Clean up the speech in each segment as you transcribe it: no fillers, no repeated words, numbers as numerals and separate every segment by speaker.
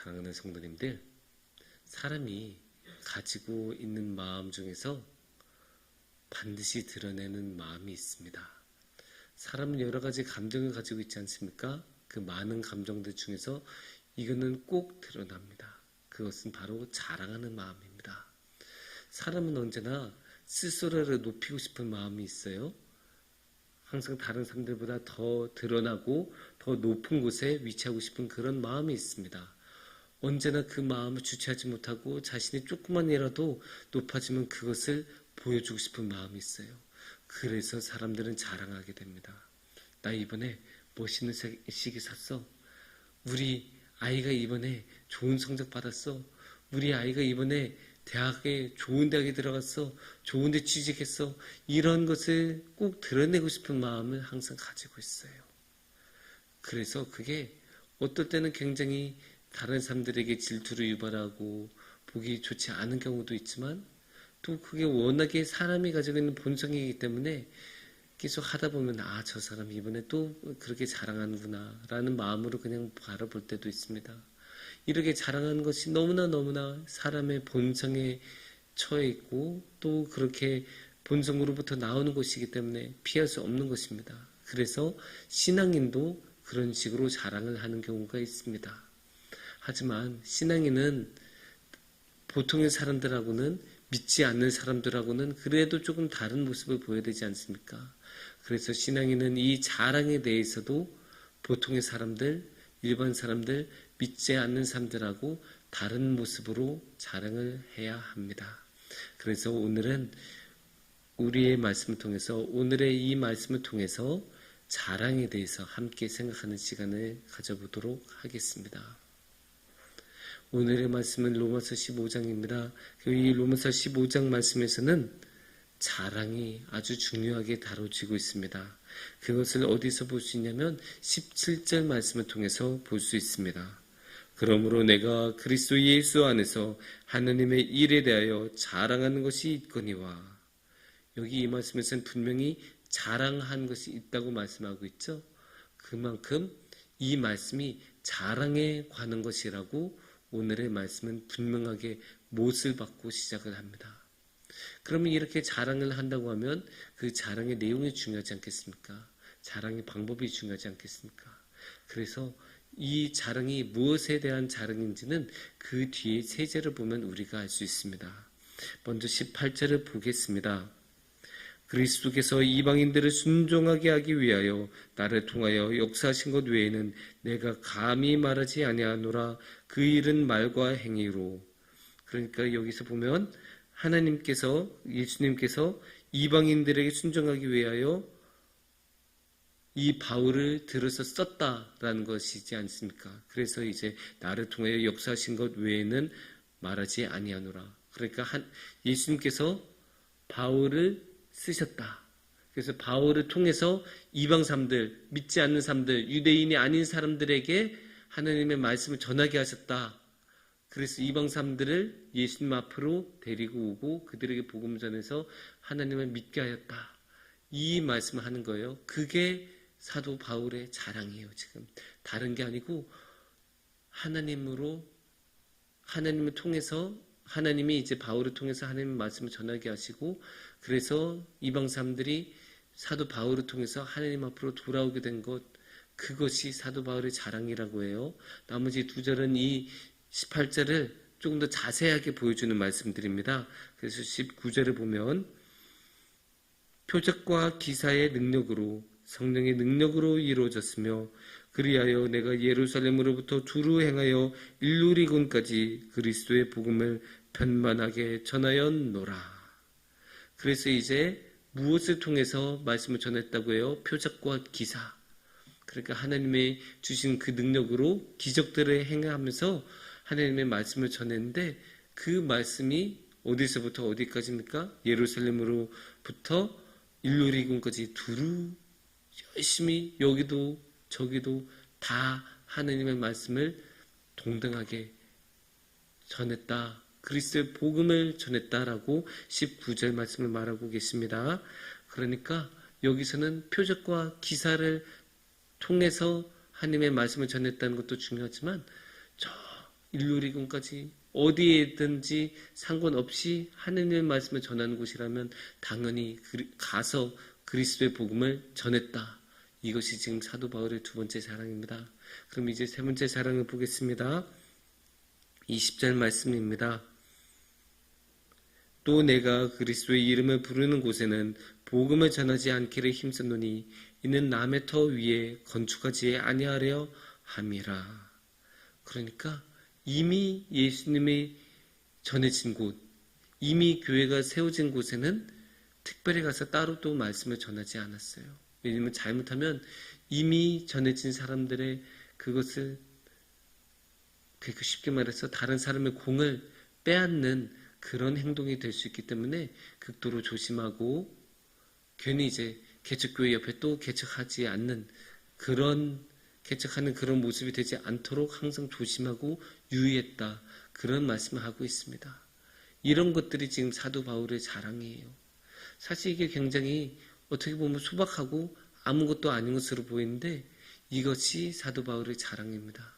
Speaker 1: 사랑하는 성도님들, 사람이 가지고 있는 마음 중에서 반드시 드러내는 마음이 있습니다. 사람은 여러 가지 감정을 가지고 있지 않습니까? 그 많은 감정들 중에서 이거는 꼭 드러납니다. 그것은 바로 자랑하는 마음입니다. 사람은 언제나 스스로를 높이고 싶은 마음이 있어요. 항상 다른 사람들보다 더 드러나고 더 높은 곳에 위치하고 싶은 그런 마음이 있습니다. 언제나 그 마음을 주체하지 못하고 자신이 조금만이라도 높아지면 그것을 보여주고 싶은 마음이 있어요. 그래서 사람들은 자랑하게 됩니다. 나 이번에 멋있는 시계 샀어. 우리 아이가 이번에 좋은 성적 받았어. 우리 아이가 이번에 대학에 좋은 대학에 들어갔어. 좋은 데 취직했어. 이런 것을 꼭 드러내고 싶은 마음을 항상 가지고 있어요. 그래서 그게 어떨 때는 굉장히 다른 사람들에게 질투를 유발하고 보기 좋지 않은 경우도 있지만 또 그게 워낙에 사람이 가지고 있는 본성이기 때문에 계속 하다 보면 저 사람 이번에 또 그렇게 자랑하는구나 라는 마음으로 그냥 바라볼 때도 있습니다. 이렇게 자랑하는 것이 너무나 사람의 본성에 처해 있고 또 그렇게 본성으로부터 나오는 것이기 때문에 피할 수 없는 것입니다. 그래서 신앙인도 그런 식으로 자랑을 하는 경우가 있습니다. 하지만 신앙인은 보통의 사람들하고는 믿지 않는 사람들하고는 그래도 조금 다른 모습을 보여야 되지 않습니까? 그래서 신앙인은 이 자랑에 대해서도 보통의 사람들, 일반 사람들, 믿지 않는 사람들하고 다른 모습으로 자랑을 해야 합니다. 그래서 오늘은 우리의 말씀을 통해서 오늘의 이 말씀을 통해서 자랑에 대해서 함께 생각하는 시간을 가져보도록 하겠습니다. 오늘의 말씀은 로마서 15장입니다. 이 로마서 15장 말씀에서는 자랑이 아주 중요하게 다뤄지고 있습니다. 그것을 어디서 볼 수 있냐면 17절 말씀을 통해서 볼 수 있습니다. 그러므로 내가 그리스도 예수 안에서 하나님의 일에 대하여 자랑하는 것이 있거니와. 여기 이 말씀에서는 분명히 자랑한 것이 있다고 말씀하고 있죠. 그만큼 이 말씀이 자랑에 관한 것이라고 오늘의 말씀은 분명하게 못을 받고 시작을 합니다. 그러면 이렇게 자랑을 한다고 하면 그 자랑의 내용이 중요하지 않겠습니까? 자랑의 방법이 중요하지 않겠습니까? 그래서 이 자랑이 무엇에 대한 자랑인지는 그 뒤에 세 절을 보면 우리가 알 수 있습니다. 먼저 18절을 보겠습니다. 그리스도께서 이방인들을 순종하게 하기 위하여 나를 통하여 역사하신 것 외에는 내가 감히 말하지 아니하노라. 그 일은 말과 행위로. 그러니까 여기서 보면 하나님께서, 예수님께서 이방인들에게 순종하기 위하여 이 바울을 들어서 썼다라는 것이지 않습니까? 그래서 이제 나를 통하여 역사하신 것 외에는 말하지 아니하노라. 그러니까 예수님께서 바울을 쓰셨다. 그래서 바울을 통해서 이방 사람들, 믿지 않는 사람들, 유대인이 아닌 사람들에게 하나님의 말씀을 전하게 하셨다. 그래서 이방 사람들을 예수님 앞으로 데리고 오고 그들에게 복음 전해서 하나님을 믿게 하였다. 이 말씀을 하는 거예요. 그게 사도 바울의 자랑이에요. 지금 다른 게 아니고 하나님을 통해서 하나님이 이제 바울을 통해서 하나님의 말씀을 전하게 하시고 그래서 이방 사람들이 사도 바울을 통해서 하나님 앞으로 돌아오게 된 것, 그것이 사도 바울의 자랑이라고 해요. 나머지 두 절은 이 18절을 조금 더 자세하게 보여주는 말씀들입니다. 그래서 19절을 보면 표적과 기사의 능력으로 성령의 능력으로 이루어졌으며 그리하여 내가 예루살렘으로부터 두루 행하여 일루리곤까지 그리스도의 복음을 편만하게 전하였노라. 그래서 이제 무엇을 통해서 말씀을 전했다고 해요? 표적과 기사. 그러니까 하나님의 주신 그 능력으로 기적들을 행하면서 하나님의 말씀을 전했는데 그 말씀이 어디서부터 어디까지입니까? 예루살렘으로부터 일루리곤까지 두루 열심히 여기도 저기도 다 하나님의 말씀을 동등하게 전했다. 그리스도의 복음을 전했다라고 19절 말씀을 말하고 계십니다. 그러니까 여기서는 표적과 기사를 통해서 하나님의 말씀을 전했다는 것도 중요하지만 저 일루리군까지 어디에든지 상관없이 하느님의 말씀을 전하는 곳이라면 당연히 가서 그리스도의 복음을 전했다. 이것이 지금 사도 바울의 두 번째 자랑입니다. 그럼 이제 세 번째 자랑을 보겠습니다. 20절 말씀입니다. 또 내가 그리스도의 이름을 부르는 곳에는 복음을 전하지 않기를 힘썼노니 이는 남의 터 위에 건축하지 아니하려 함이라. 그러니까 이미 예수님이 전해진 곳, 이미 교회가 세워진 곳에는 특별히 가서 따로 또 말씀을 전하지 않았어요. 왜냐하면 잘못하면 이미 전해진 사람들의 그것을 쉽게 말해서 다른 사람의 공을 빼앗는 그런 행동이 될 수 있기 때문에 극도로 조심하고 괜히 이제 개척교회 옆에 또 개척하지 않는 개척하는 그런 모습이 되지 않도록 항상 조심하고 유의했다. 그런 말씀을 하고 있습니다. 이런 것들이 지금 사도 바울의 자랑이에요. 사실 이게 굉장히 어떻게 보면 소박하고 아무것도 아닌 것으로 보이는데 이것이 사도 바울의 자랑입니다.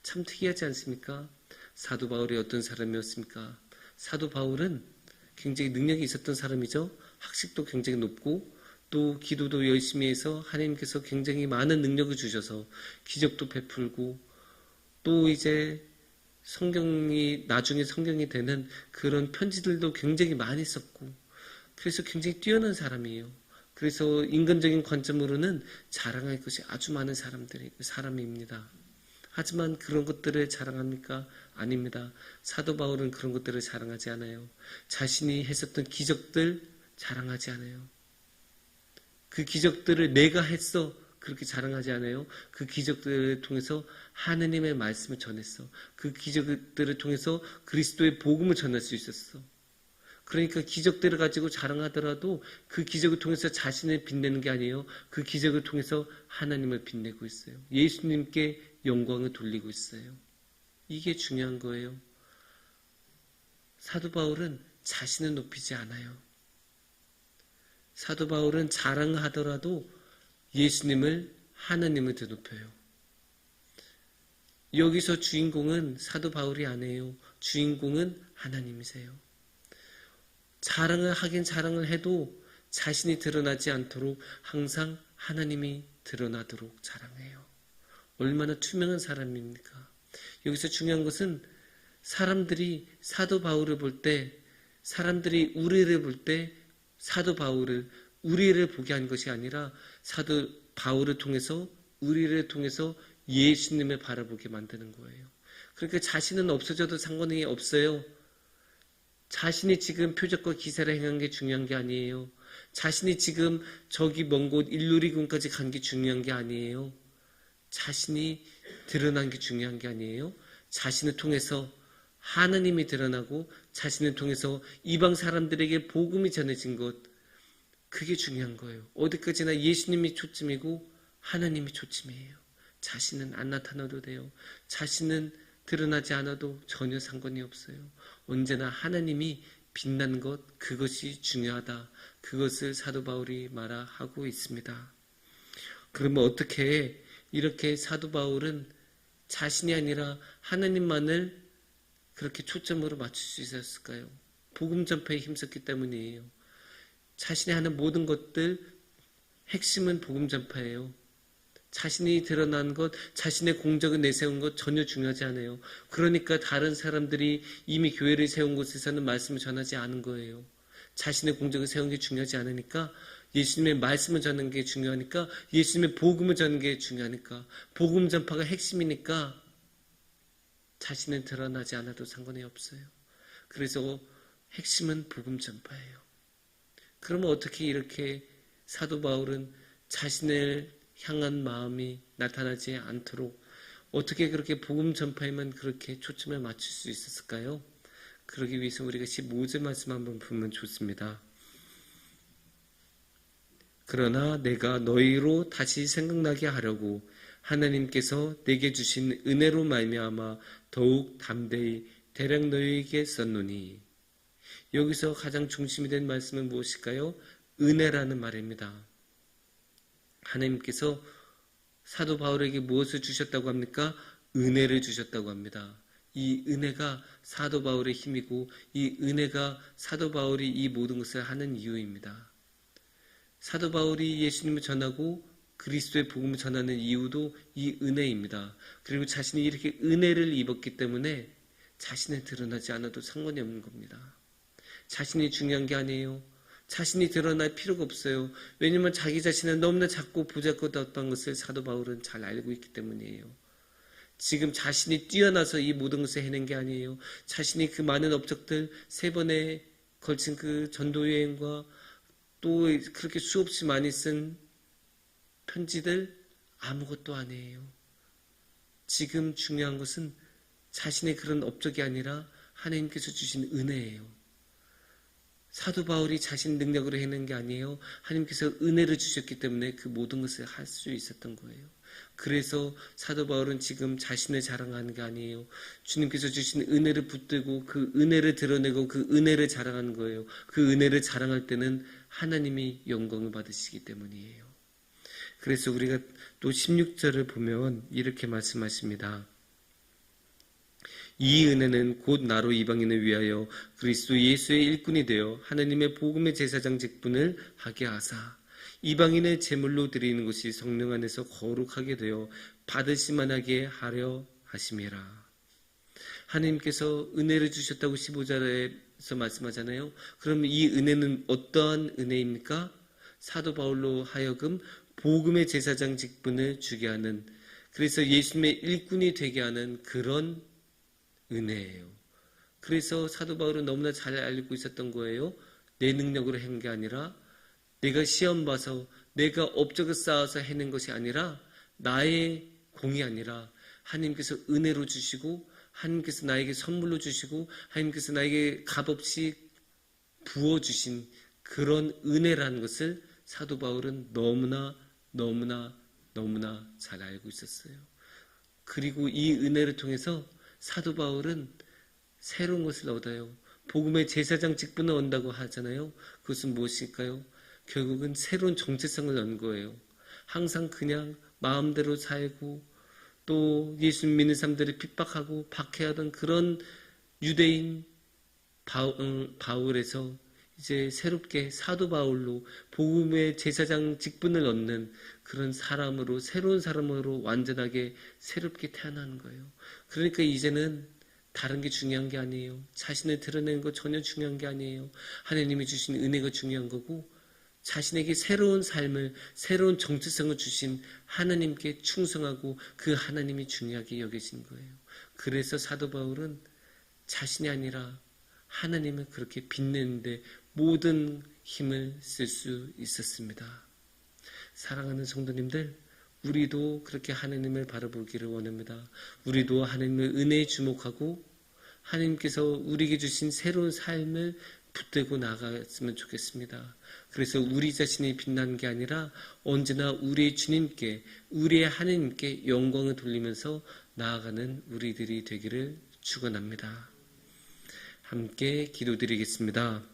Speaker 1: 참 특이하지 않습니까? 사도 바울이 어떤 사람이었습니까? 사도 바울은 굉장히 능력이 있었던 사람이죠. 학식도 굉장히 높고 또 기도도 열심히 해서 하나님께서 굉장히 많은 능력을 주셔서 기적도 베풀고 또 이제 나중에 성경이 되는 그런 편지들도 굉장히 많이 썼고 그래서 굉장히 뛰어난 사람이에요. 그래서 인간적인 관점으로는 자랑할 것이 아주 많은 사람입니다. 하지만 그런 것들을 자랑합니까? 아닙니다. 사도 바울은 그런 것들을 자랑하지 않아요. 자신이 했었던 기적들 자랑하지 않아요. 그 기적들을 내가 했어 그렇게 자랑하지 않아요. 그 기적들을 통해서 하느님의 말씀을 전했어. 그 기적들을 통해서 그리스도의 복음을 전할 수 있었어. 그러니까 기적들을 가지고 자랑하더라도 그 기적을 통해서 자신을 빛내는 게 아니에요. 그 기적을 통해서 하나님을 빛내고 있어요. 예수님께 영광을 돌리고 있어요. 이게 중요한 거예요. 사도 바울은 자신을 높이지 않아요. 사도 바울은 자랑하더라도 예수님을 하나님을 더 높여요. 여기서 주인공은 사도 바울이 아니에요. 주인공은 하나님이세요. 자랑을 해도 자신이 드러나지 않도록 항상 하나님이 드러나도록 자랑해요. 얼마나 투명한 사람입니까? 여기서 중요한 것은 사람들이 사도 바울을 볼 때, 사람들이 우리를 볼 때 사도 바울을, 우리를 보게 한 것이 아니라 사도 바울을 통해서, 우리를 통해서 예수님을 바라보게 만드는 거예요. 그러니까 자신은 없어져도 상관이 없어요. 자신이 지금 표적과 기사를 행한 게 중요한 게 아니에요. 자신이 지금 저기 먼 곳 일루리군까지 간 게 중요한 게 아니에요. 자신이 드러난 게 중요한 게 아니에요. 자신을 통해서 하나님이 드러나고 자신을 통해서 이방 사람들에게 복음이 전해진 것, 그게 중요한 거예요. 어디까지나 예수님이 초점이고 하나님이 초점이에요. 자신은 안 나타나도 돼요. 자신은 드러나지 않아도 전혀 상관이 없어요. 언제나 하나님이 빛난 것, 그것이 중요하다. 그것을 사도 바울이 말하고 있습니다. 그러면 어떻게 이렇게 사도 바울은 자신이 아니라 하나님만을 그렇게 초점으로 맞출 수 있었을까요? 복음 전파에 힘썼기 때문이에요. 자신이 하는 모든 것들 핵심은 복음 전파예요. 자신이 드러난 것, 자신의 공적을 내세운 것 전혀 중요하지 않아요. 그러니까 다른 사람들이 이미 교회를 세운 곳에서는 말씀을 전하지 않은 거예요. 자신의 공적을 세운 게 중요하지 않으니까, 예수님의 말씀을 전하는 게 중요하니까, 예수님의 복음을 전하는 게 중요하니까, 복음 전파가 핵심이니까 자신은 드러나지 않아도 상관이 없어요. 그래서 핵심은 복음 전파예요. 그러면 어떻게 이렇게 사도 바울은 자신을 향한 마음이 나타나지 않도록 어떻게 그렇게 복음 전파에만 그렇게 초점을 맞출 수 있었을까요? 그러기 위해서 우리가 15절 말씀 한번 보면 좋습니다. 그러나 내가 너희로 다시 생각나게 하려고 하나님께서 내게 주신 은혜로 말미암아 더욱 담대히 대략 너희에게 썼노니. 여기서 가장 중심이 된 말씀은 무엇일까요? 은혜라는 말입니다. 하나님께서 사도 바울에게 무엇을 주셨다고 합니까? 은혜를 주셨다고 합니다. 이 은혜가 사도 바울의 힘이고 이 은혜가 사도 바울이 이 모든 것을 하는 이유입니다. 사도 바울이 예수님을 전하고 그리스도의 복음을 전하는 이유도 이 은혜입니다. 그리고 자신이 이렇게 은혜를 입었기 때문에 자신을 드러나지 않아도 상관이 없는 겁니다. 자신이 중요한 게 아니에요. 자신이 드러날 필요가 없어요. 왜냐하면 자기 자신은 너무나 작고 보잘것없다는 것을 사도 바울은 잘 알고 있기 때문이에요. 지금 자신이 뛰어나서 이 모든 것을 해낸 게 아니에요. 자신이 그 많은 업적들 3번에 걸친 그 전도 여행과 또 그렇게 수없이 많이 쓴 편지들 아무것도 아니에요. 지금 중요한 것은 자신의 그런 업적이 아니라 하나님께서 주신 은혜예요. 사도 바울이 자신 능력으로 해낸 게 아니에요. 하나님께서 은혜를 주셨기 때문에 그 모든 것을 할 수 있었던 거예요. 그래서 사도 바울은 지금 자신을 자랑하는 게 아니에요. 주님께서 주신 은혜를 붙들고 그 은혜를 드러내고 그 은혜를 자랑하는 거예요. 그 은혜를 자랑할 때는 하나님이 영광을 받으시기 때문이에요. 그래서 우리가 또 16절을 보면 이렇게 말씀하십니다. 이 은혜는 곧 나로 이방인을 위하여 그리스도 예수의 일꾼이 되어 하나님의 복음의 제사장 직분을 하게 하사 이방인의 제물로 드리는 것이 성령 안에서 거룩하게 되어 받으시만하게 하려 하심이라. 하나님께서 은혜를 주셨다고 15절에서 말씀하잖아요. 그럼 이 은혜는 어떠한 은혜입니까? 사도 바울로 하여금 복음의 제사장 직분을 주게 하는, 그래서 예수님의 일꾼이 되게 하는 그런 은혜예요. 그래서 사도 바울은 너무나 잘 알고 있었던 거예요. 내 능력으로 한 게 아니라, 내가 시험 봐서 내가 업적을 쌓아서 해낸 것이 아니라, 나의 공이 아니라 하나님께서 은혜로 주시고 하나님께서 나에게 선물로 주시고 하나님께서 나에게 값없이 부어주신 그런 은혜라는 것을 사도 바울은 너무나 잘 알고 있었어요. 그리고 이 은혜를 통해서 사도 바울은 새로운 것을 얻어요. 복음의 제사장 직분을 얻는다고 하잖아요. 그것은 무엇일까요? 결국은 새로운 정체성을 얻는 거예요. 항상 그냥 마음대로 살고 또 예수 믿는 사람들을 핍박하고 박해하던 그런 유대인 바울에서 이제 새롭게 사도 바울로 복음의 제사장 직분을 얻는 그런 사람으로, 새로운 사람으로 완전하게 새롭게 태어나는 거예요. 그러니까 이제는 다른 게 중요한 게 아니에요. 자신을 드러내는 거 전혀 중요한 게 아니에요. 하나님이 주신 은혜가 중요한 거고, 자신에게 새로운 삶을, 새로운 정체성을 주신 하나님께 충성하고 그 하나님이 중요하게 여기신 거예요. 그래서 사도 바울은 자신이 아니라 하나님을 그렇게 빛내는데 모든 힘을 쓸 수 있었습니다. 사랑하는 성도님들, 우리도 그렇게 하나님을 바라보기를 원합니다. 우리도 하나님의 은혜에 주목하고 하나님께서 우리에게 주신 새로운 삶을 붙들고 나갔으면 좋겠습니다. 그래서 우리 자신이 빛나는 게 아니라 언제나 우리의 주님께, 우리의 하나님께 영광을 돌리면서 나아가는 우리들이 되기를 축원합니다. 함께 기도드리겠습니다.